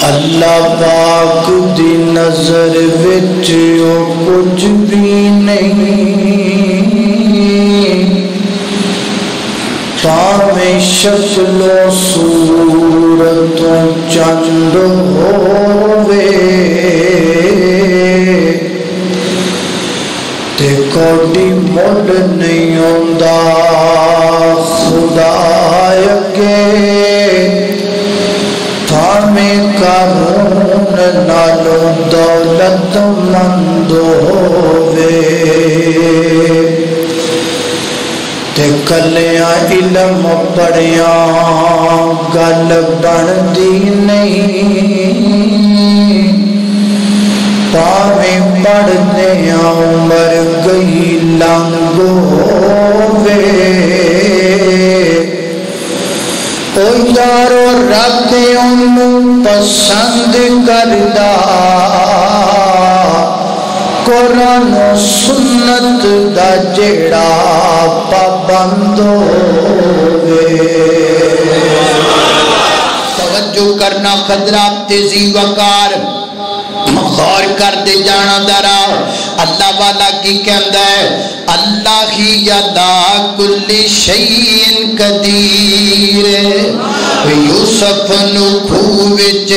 اللہ پاک دی نظر وچ او کچھ بھی نہیں، پاویں شکل و صورت چند ہووے تے کوئی مڑ نہیں ہوندا خدا اگے، پاویں قارون نالوں دولت مند ہووے تے کلیاں علم پڑھیاں گل بندی نہیں، پاویں پڑھدیاں عمر گئی لنگ ہووے، او یارو رب انہوں پسند کردا، قرآن و سنت دا جیڑا پابند ہووے۔ توجہ کرنا خطرہ تیزی وقار غور کر دے جانا درا، اللہ والا کی کہندہ ہے اللہ ہی یدا کل شیئن قدیر، یوسف نو کھوہ وچ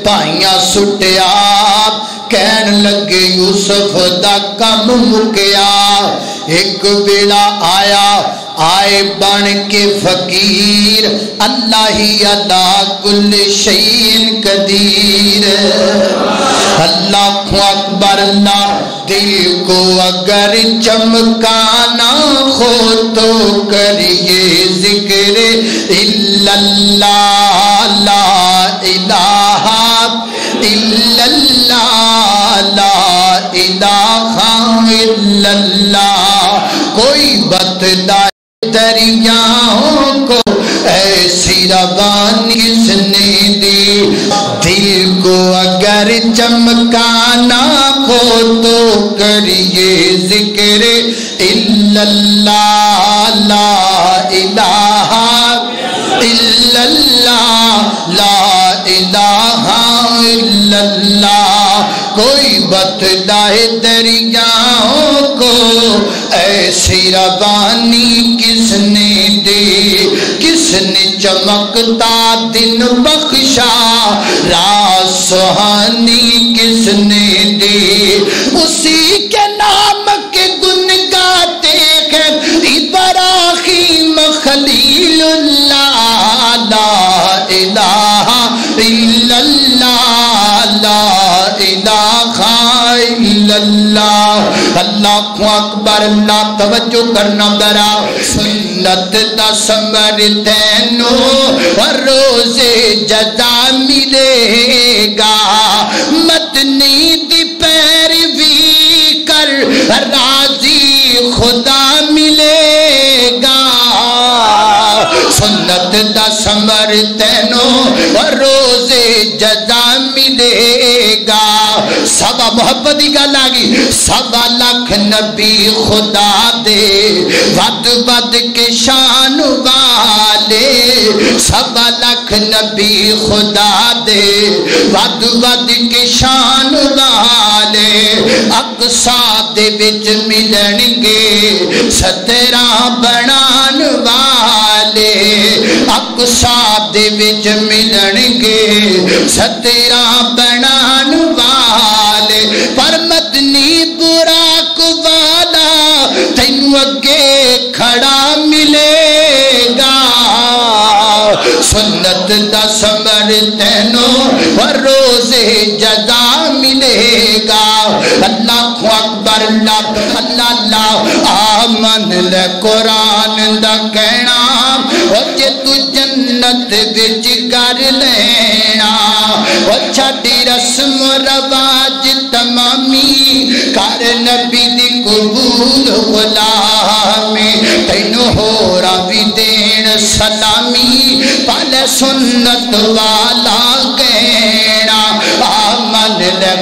پائیاں سٹیا، کہن لگے یوسف دا کم مکیا، ایک بیڑا آیا آئے بن کے فقیر، اللہ ہی علا کل شیئن قدیر، اللہ اکبر اللہ دل کو اگر چمکانا ہو تو کریے ذکر اللہ، لا الہ الا اللہ، لا الہ الا اللہ، کوئی بتلائے دریاؤں کو ایسی روانی کس نے دی، دل کو اگر چمکانا ہو تو کریے ذکر اللہ، لا الہ الا اللہ، لا الہ الا اللہ، کوئی بتلائے دریاؤں کو ایسی روانی کس نے دی، کس نے چمکتا دن بخشا راز سہانی کس نے دی، اسی کے نام کے گن گاتے ہیں ابراہیم خلیل اللہ، لا الہ الا اللہ، لا الہ الا اللہ، اللہ اکبر اللہ، توجہ کرنا برا، سنت دا سمر تینو روز جزا ملے گا، مدنی دی پیروی کر راضی خدا ملے گا، سنت دا سمر تینو روز جزا ملے گا، سوا محبت کی گل آگی، سوا لاکھ نبی خدا دے ود ود کے شان والے، سوا لاکھ نبی خدا دے ود ود کے شان والے، اقصا دے وچ ملن گے 17 بنان والے، اقصا دے وچ ملن گے 17 بنان والے، پر مدنی براق والا تینو اگے کھڑا ملے گا، سنت دا سمر تینو روز جزا ملے گا، اللہ اکبر اللہ، اللہ اللہ آمن لے قرآن دا کہنا، وجہ تو جنت بچ کر لینا، چھڑی رسم و رواج تمامی کر نبی دی قبول غلامی، تینو ہو راوی دین سلامی پالے سنت والا گینا، آمن لے